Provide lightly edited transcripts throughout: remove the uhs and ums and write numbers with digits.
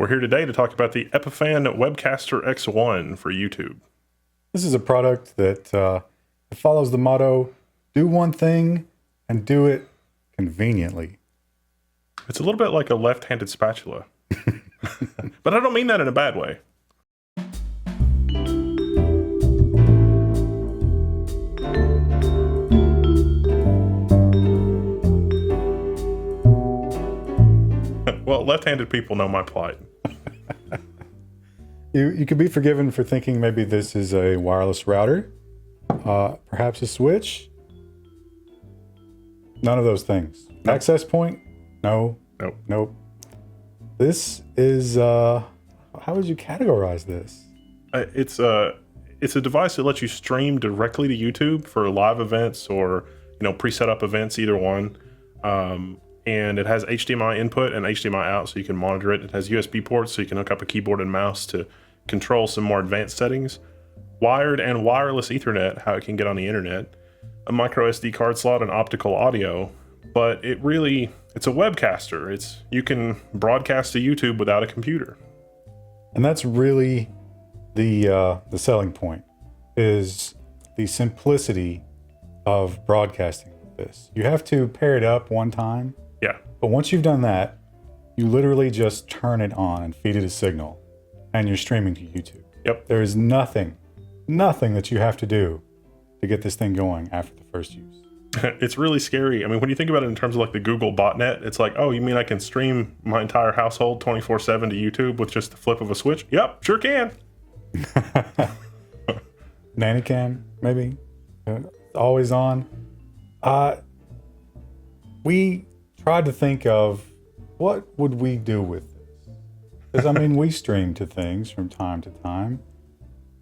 We're here today to talk about the Epiphan Webcaster X1 for YouTube. This is a product that follows the motto, do one thing and do it conveniently. It's a little bit like a left-handed spatula. But I don't mean that in a bad way. Well, left-handed people know my plight. You could be forgiven for thinking maybe this is a wireless router, perhaps a switch. None of those things. Nope. Access point? No. Nope. This is, how would you categorize this? It's a device that lets you stream directly to YouTube for live events or pre-set up events, either one. And it has HDMI input and HDMI out, so you can monitor it. It has USB ports, so you can hook up a keyboard and mouse to control some more advanced settings. Wired and wireless Ethernet, how it can get on the internet. A micro SD card slot and optical audio. But it's a webcaster. You can broadcast to YouTube without a computer. And that's really the selling point, is the simplicity of broadcasting with this. You have to pair it up one time. Yeah. But once you've done that, you literally just turn it on and feed it a signal, and you're streaming to YouTube. Yep. There is nothing that you have to do to get this thing going after the first use. It's really scary. I mean, when you think about it in terms of like the Google botnet, it's like, oh, you mean I can stream my entire household 24/7 to YouTube with just the flip of a switch? Yep, sure can. Nanny cam, maybe. Always on. We tried to think of what would we do with this? Because, I mean, we stream to things from time to time.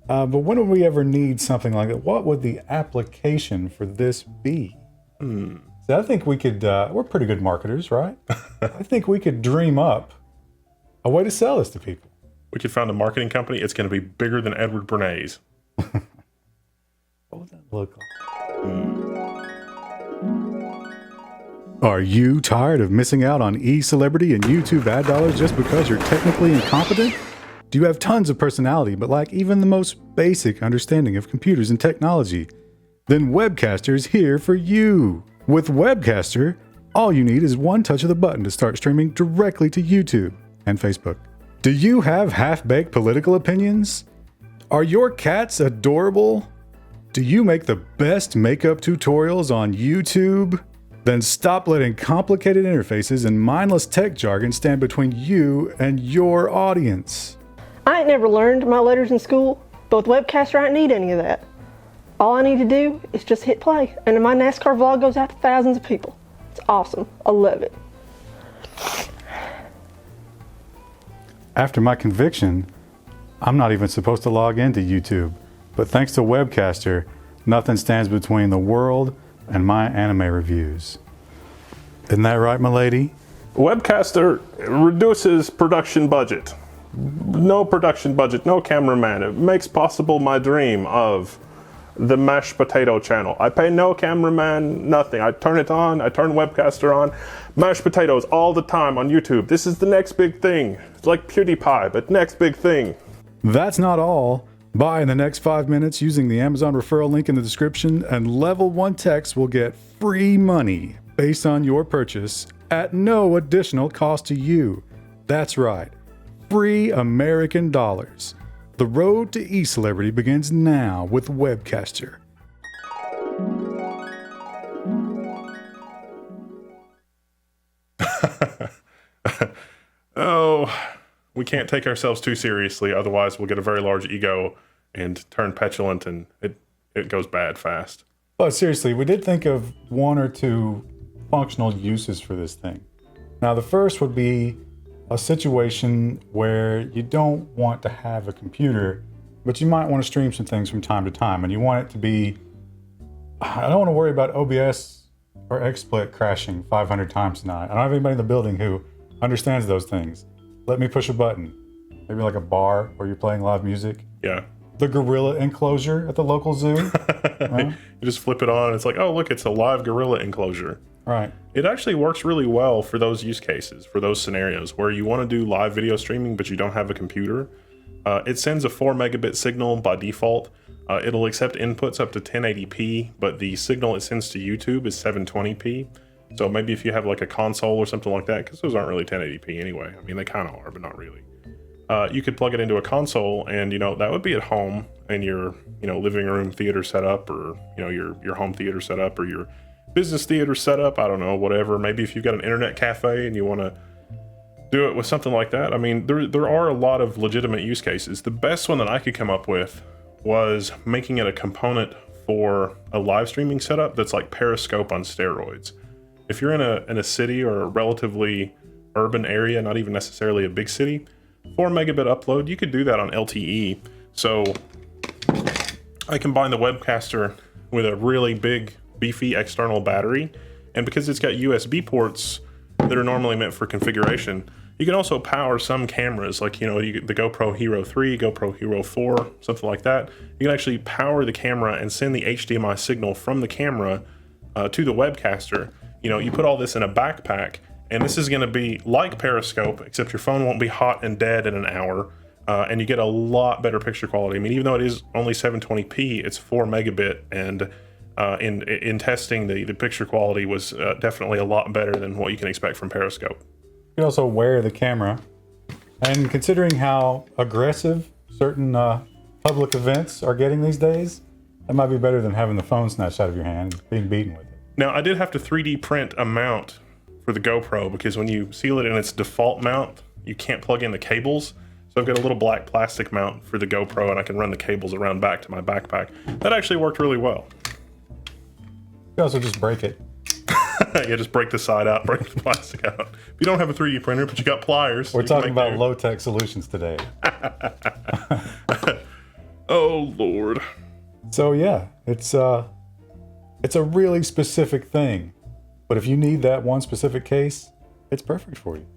But when would we ever need something like that? What would the application for this be? So I think we could, we're pretty good marketers, right? I think we could dream up a way to sell this to people. We could found a marketing company. It's going to be bigger than Edward Bernays. What would that look like? Are you tired of missing out on e-celebrity and YouTube ad dollars just because you're technically incompetent? Do you have tons of personality but lack even the most basic understanding of computers and technology? Then Webcaster is here for you. With Webcaster, all you need is one touch of the button to start streaming directly to YouTube and Facebook. Do you have half-baked political opinions? Are your cats adorable? Do you make the best makeup tutorials on YouTube? Then stop letting complicated interfaces and mindless tech jargon stand between you and your audience. I ain't never learned my letters in school, but with Webcaster I don't need any of that. All I need to do is just hit play, and my NASCAR vlog goes out to thousands of people. It's awesome. I love it. After my conviction, I'm not even supposed to log into YouTube, but thanks to Webcaster, nothing stands between the world and my anime reviews. Isn't that right, my lady? Webcaster reduces production budget. No production budget, no cameraman. It makes possible my dream of the mashed potato channel. I pay no cameraman, nothing. I turn it on, I turn Webcaster on. Mashed potatoes all the time on YouTube. This is the next big thing. It's like PewDiePie, but next big thing. That's not all. Buy in the next 5 minutes using the Amazon referral link in the description, and Level 1 Techs will get free money based on your purchase at no additional cost to you. That's right, free American dollars. The road to e-celebrity begins now with Webcaster. Oh, we can't take ourselves too seriously, otherwise we'll get a very large ego and turn petulant, and it goes bad fast. But seriously, we did think of one or two functional uses for this thing. Now, the first would be a situation where you don't want to have a computer, but you might want to stream some things from time to time, and you want it to be, I don't want to worry about OBS or XSplit crashing 500 times tonight. I don't have anybody in the building who understands those things. Let me push a button. Maybe like a bar where you're playing live music. Yeah. The gorilla enclosure at the local zoo. You just flip it on, and it's like, oh, look, it's a live gorilla enclosure. Right. It actually works really well for those use cases, for those scenarios where you want to do live video streaming, but you don't have a computer. It sends a 4 megabit signal by default. It'll accept inputs up to 1080p, but the signal it sends to YouTube is 720p. So maybe if you have like a console or something like that, because those aren't really 1080p anyway. I mean, they kind of are, but not really. You could plug it into a console, and that would be at home in your living room theater setup, or your home theater setup, or your business theater setup. I don't know, whatever. Maybe if you've got an internet cafe and you want to do it with something like that. I mean, there are a lot of legitimate use cases. The best one that I could come up with was making it a component for a live streaming setup that's like Periscope on steroids. If you're in a city or a relatively urban area, not even necessarily a big city, 4 megabit upload, you could do that on LTE. So I combine the Webcaster with a really big, beefy external battery. And because it's got USB ports that are normally meant for configuration, you can also power some cameras, like the GoPro Hero 3, GoPro Hero 4, something like that. You can actually power the camera and send the HDMI signal from the camera to the Webcaster. You put all this in a backpack, and this is going to be like Periscope, except your phone won't be hot and dead in an hour, and you get a lot better picture quality. I mean, even though it is only 720p, it's 4 megabit, and in testing, the picture quality was definitely a lot better than what you can expect from Periscope. You can also wear the camera, and considering how aggressive certain public events are getting these days, that might be better than having the phone snatched out of your hand and being beaten with it. Now, I did have to 3D print a mount for the GoPro, because when you seal it in its default mount, you can't plug in the cables. So I've got a little black plastic mount for the GoPro, and I can run the cables around back to my backpack. That actually worked really well. You can also just break it. Yeah, just break the side out, break the plastic out. If you don't have a 3D printer, but you got pliers. We're talking about low-tech solutions today. Oh, Lord. So yeah, it's a really specific thing. But if you need that one specific case, it's perfect for you.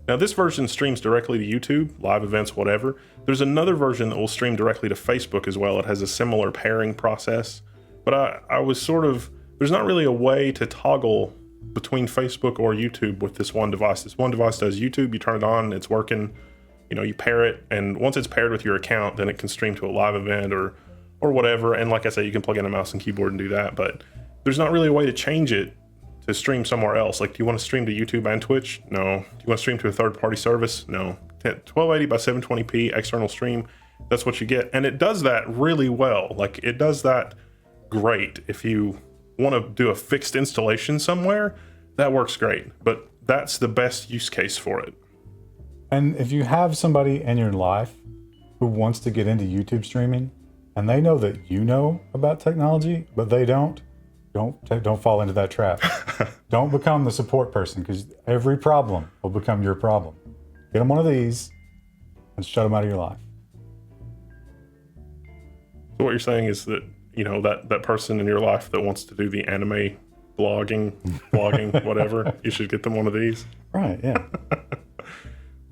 Now, this version streams directly to YouTube, live events, whatever. There's another version that will stream directly to Facebook as well. It has a similar pairing process. But I was there's not really a way to toggle between Facebook or YouTube with this one device. This one device does YouTube, you turn it on, it's working, you pair it, and once it's paired with your account, then it can stream to a live event or whatever. And like I said, you can plug in a mouse and keyboard and do that, but there's not really a way to change it to stream somewhere else. Like, do you want to stream to YouTube and Twitch? No. Do you want to stream to a third-party service? No. 1280 by 720p external stream, that's what you get. And it does that really well. Like, it does that great. If you want to do a fixed installation somewhere, that works great. But that's the best use case for it. And if you have somebody in your life who wants to get into YouTube streaming, and they know that you know about technology, but they don't fall into that trap. Don't become the support person, because every problem will become your problem. Get them one of these and shut them out of your life. So what you're saying is that, that person in your life that wants to do the anime blogging, whatever, you should get them one of these. Right, yeah.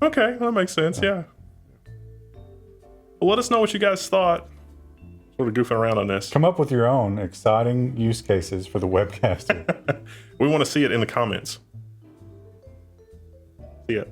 Okay, that makes sense, yeah. Well, let us know what you guys thought. Sort of goofing around on this. Come up with your own exciting use cases for the Webcaster. We want to see it in the comments. See ya.